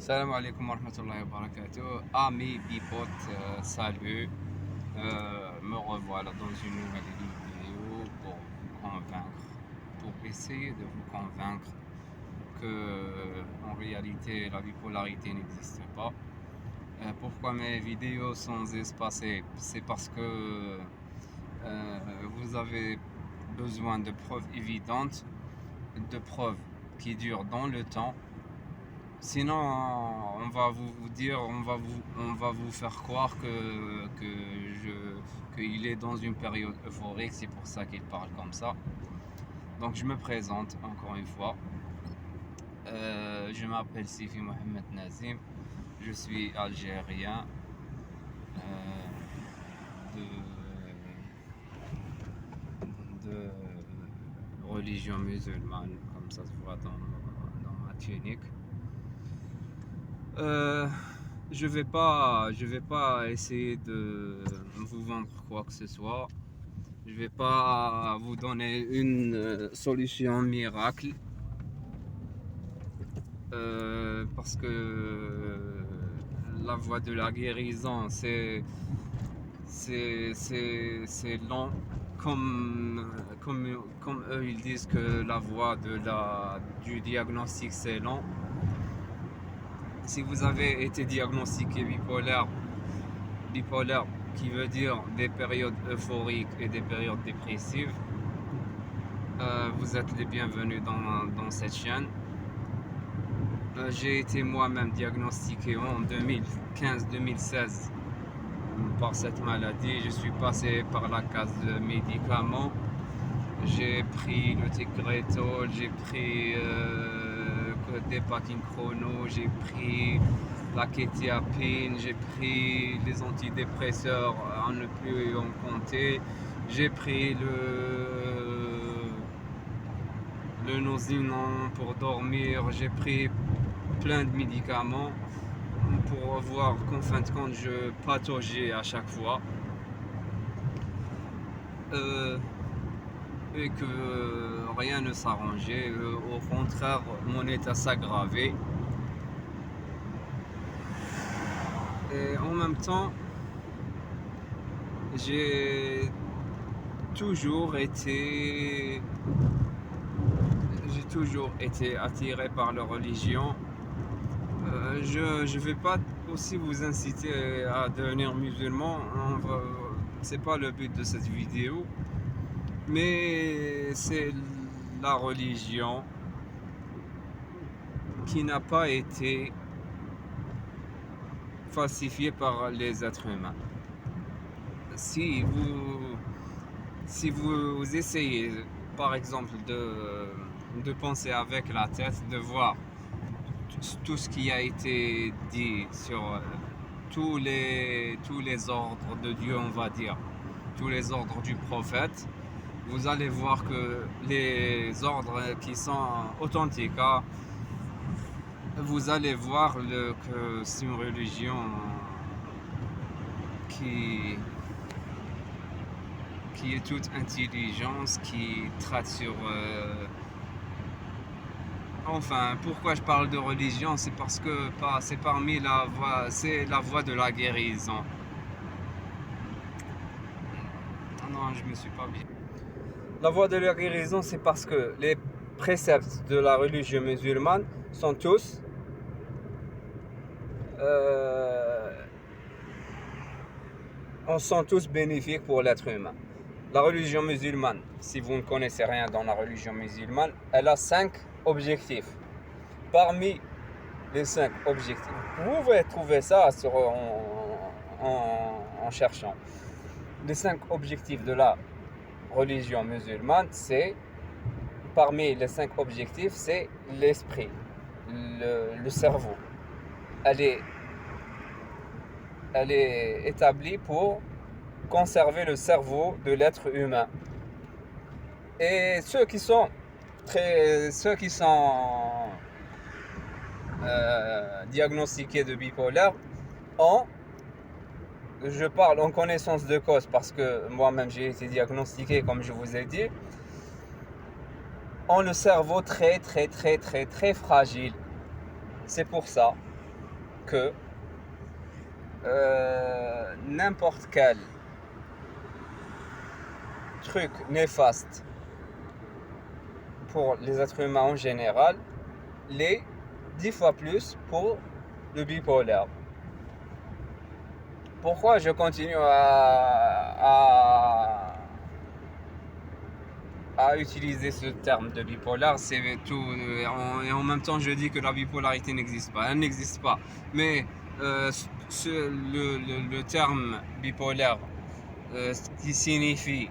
Salam alaikum wa rahmatullahi wa barakatuh. Amis, bipotes, salut. Me revoilà dans une nouvelle vidéo pour vous convaincre, pour essayer de vous convaincre que en réalité la bipolarité n'existe pas. Pourquoi mes vidéos sont espacées? C'est parce que vous avez besoin de preuves évidentes, de preuves qui durent dans le temps. Sinon, on va vous dire, on va vous faire croire qu'il est dans une période euphorique, c'est pour ça qu'il parle comme ça. Donc je me présente encore une fois. Je m'appelle Sifi Mohamed Nazim, je suis algérien de religion musulmane, comme ça se voit dans ma tunique. Je vais pas essayer de vous vendre quoi que ce soit. Je vais pas vous donner une solution miracle, parce que la voie de la guérison c'est lent, comme eux ils disent que la voie du diagnostic c'est lent. Si vous avez été diagnostiqué bipolaire qui veut dire des périodes euphoriques et des périodes dépressives, vous êtes les bienvenus dans cette chaîne. J'ai été moi-même diagnostiqué en 2015-2016 par cette maladie. Je suis passé par la case de médicaments. J'ai pris le Tegretol, j'ai pris des patines chrono, j'ai pris la kétiapine, j'ai pris les antidépresseurs à ne plus en compter, j'ai pris le Nosinon pour dormir, j'ai pris plein de médicaments pour voir qu'en fin de compte je pataugeais à chaque fois. Et que rien ne s'arrangeait, au contraire mon état s'aggravait. Et en même temps, j'ai toujours été attiré par la religion. Je vais pas aussi vous inciter à devenir musulman, c'est pas le but de cette vidéo. Mais c'est la religion qui n'a pas été falsifiée par les êtres humains. Si vous essayez, par exemple, de penser avec la tête, de voir tout ce qui a été dit sur tous les ordres de Dieu, on va dire, tous les ordres du prophète, vous allez voir que les ordres qui sont authentiques, vous allez voir que c'est une religion qui est toute intelligence, qui traite sur... Enfin, pourquoi je parle de religion, c'est parce que c'est c'est la voie de la guérison. Non, je me suis pas bien. La voie de la guérison, c'est parce que les préceptes de la religion musulmane sont tous bénéfiques pour l'être humain. La religion musulmane, si vous ne connaissez rien dans la religion musulmane, elle a 5 objectifs. Parmi les 5 objectifs, vous pouvez trouver ça en cherchant. Les 5 objectifs de la religion musulmane, parmi les 5 objectifs, c'est l'esprit, le cerveau. Elle est établie pour conserver le cerveau de l'être humain. Et ceux qui sont diagnostiqués de bipolaire je parle en connaissance de cause parce que moi-même j'ai été diagnostiqué, comme je vous ai dit, ont le cerveau très fragile. C'est pour ça que n'importe quel truc néfaste pour les êtres humains en général l'est 10 fois plus pour le bipolaire. Pourquoi je continue à utiliser ce terme de bipolaire, c'est tout, et en même temps je dis que la bipolarité n'existe pas, elle n'existe pas, mais le terme bipolaire, ce qui signifie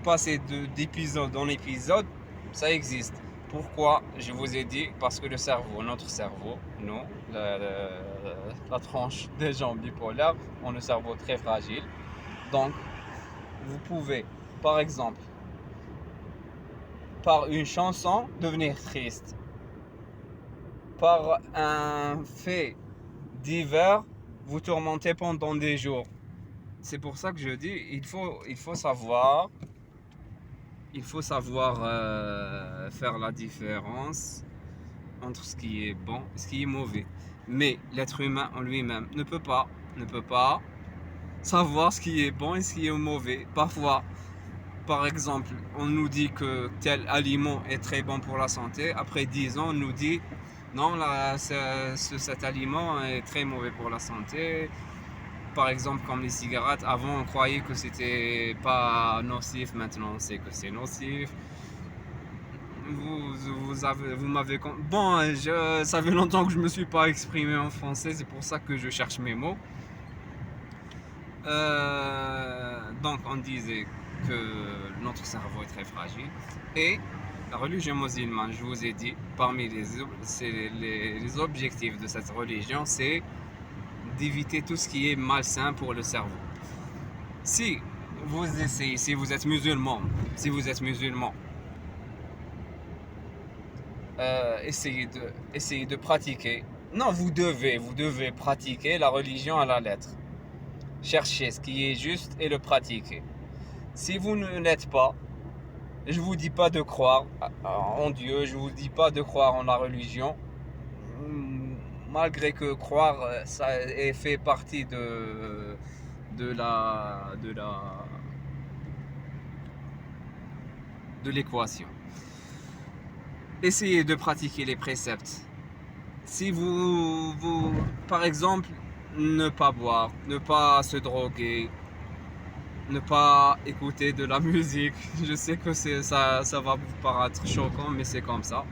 passer d'épisode en épisode, ça existe. Pourquoi? Je vous ai dit, parce que le cerveau, notre cerveau, nous, la tranche des gens bipolaires, ont le cerveau très fragile. Donc, vous pouvez, par exemple, par une chanson, devenir triste. Par un fait divers, vous tourmenter pendant des jours. C'est pour ça que je dis, il faut savoir faire la différence entre ce qui est bon et ce qui est mauvais. Mais l'être humain en lui-même ne peut pas savoir ce qui est bon et ce qui est mauvais. Parfois, par exemple, on nous dit que tel aliment est très bon pour la santé. Après 10 ans, on nous dit non, cet aliment est très mauvais pour la santé. Par exemple, comme les cigarettes, avant on croyait que c'était pas nocif, maintenant on sait que c'est nocif. Vous m'avez... Bon, ça fait longtemps que je me suis pas exprimé en français, c'est pour ça que je cherche mes mots. Donc on disait que notre cerveau est très fragile. Et la religion musulmane, je vous ai dit, parmi les objectifs de cette religion, c'est d'éviter tout ce qui est malsain pour le cerveau. Si vous essayez, si vous êtes musulman, essayez de pratiquer. Non, vous devez pratiquer la religion à la lettre. Cherchez ce qui est juste et le pratiquer. Si vous ne l'êtes pas, je vous dis pas de croire en Dieu, je vous dis pas de croire en la religion. Malgré que croire, ça fait partie de l'équation. Essayez de pratiquer les préceptes. Si vous, par exemple, ne pas boire, ne pas se droguer, ne pas écouter de la musique. Je sais que ça va vous paraître choquant, mais c'est comme ça.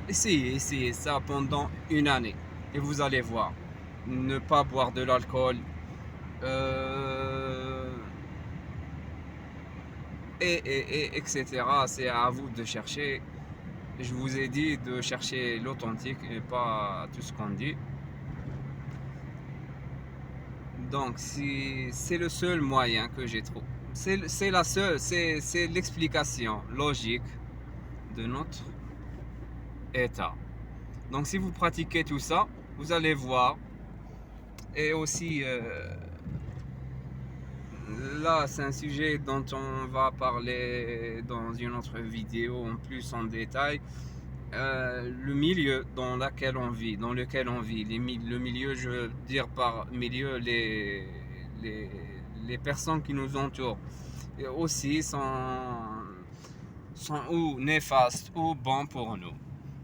Essayez ça pendant une année et vous allez voir. Ne pas boire de l'alcool, etc. C'est à vous de chercher. Je vous ai dit de chercher l'authentique et pas tout ce qu'on dit. Donc c'est le seul moyen que j'ai trouvé. C'est l'explication logique de notre état. Donc si vous pratiquez tout ça, vous allez voir. Et aussi là c'est un sujet dont on va parler dans une autre vidéo en plus en détail. Le milieu dans lequel on vit, le milieu, je veux dire par milieu les personnes qui nous entourent, et aussi sont ou néfastes ou bons pour nous.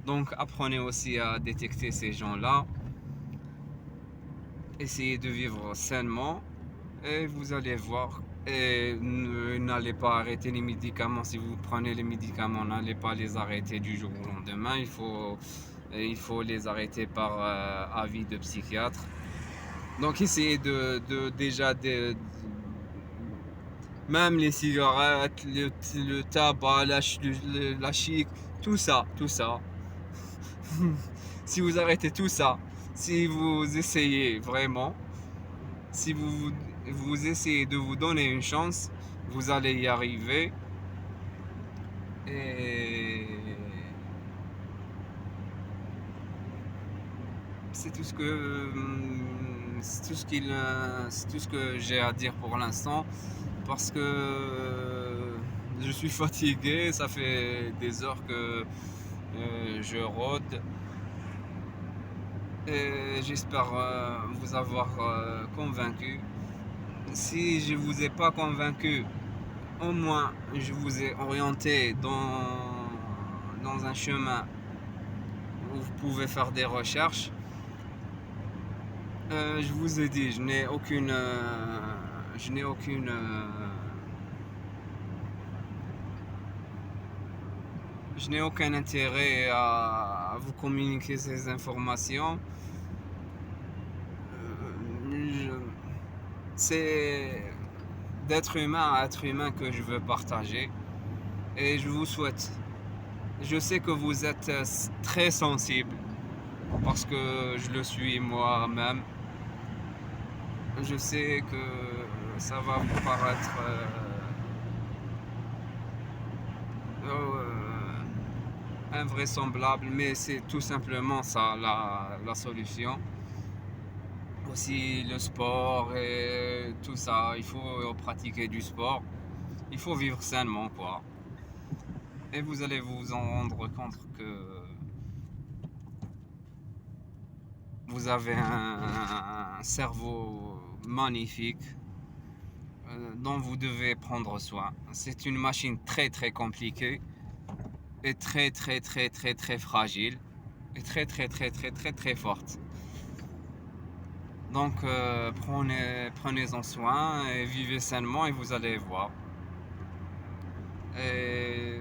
Donc apprenez aussi à détecter ces gens-là, essayez de vivre sainement et vous allez voir. Et n'allez pas arrêter les médicaments. Si vous prenez les médicaments, n'allez pas les arrêter du jour au lendemain. Il faut les arrêter par avis de psychiatre. Donc essayez déjà même les cigarettes, le tabac, la chic, tout ça. Si vous arrêtez tout ça, si vous essayez vraiment, si vous essayez de vous donner une chance, vous allez y arriver. Et c'est tout ce que j'ai à dire pour l'instant, parce que je suis fatigué, ça fait des heures que je rôde Et j'espère vous avoir convaincu. Si je vous ai pas convaincu, au moins je vous ai orienté dans un chemin où vous pouvez faire des recherches. Je vous ai dit, je n'ai aucune, je n'ai aucun intérêt à vous communiquer ces informations. C'est d'être humain à être humain que je veux partager et je vous souhaite. Je sais que vous êtes très sensible parce que je le suis moi-même. Je sais que ça va vous paraître invraisemblable, mais c'est tout simplement ça la solution. Aussi le sport et tout ça, il faut pratiquer du sport, il faut vivre sainement quoi. Et vous allez vous en rendre compte que vous avez un cerveau magnifique dont vous devez prendre soin. C'est une machine très très compliquée et très très très très très fragile et très très très très très très forte. Donc prenez-en soin et vivez sainement et vous allez voir. Et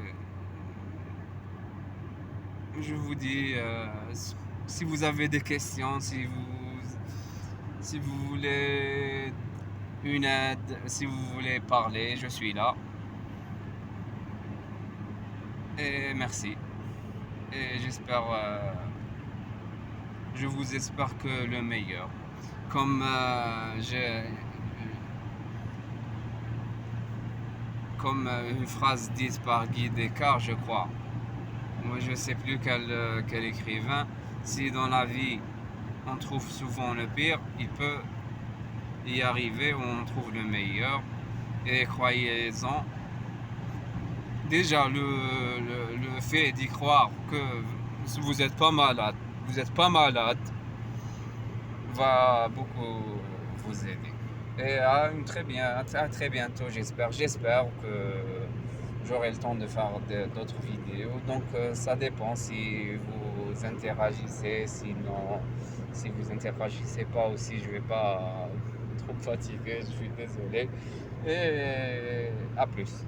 je vous dis, si vous avez des questions, si vous voulez une aide, si vous voulez parler, je suis là. Et merci. Et je vous espère que le meilleur. Comme une phrase dite par Guy Descartes, je crois. Moi, je sais plus quel écrivain. Si dans la vie on trouve souvent le pire, il peut y arriver où on trouve le meilleur. Et croyez-en, déjà le fait d'y croire que vous n'êtes pas malade, va beaucoup vous aider. Et à très bientôt, j'espère. J'espère que j'aurai le temps de faire d'autres vidéos. Donc ça dépend si vous interagissez, sinon si vous interagissez pas aussi, je vais pas trop fatiguer, je suis désolé. Et à plus.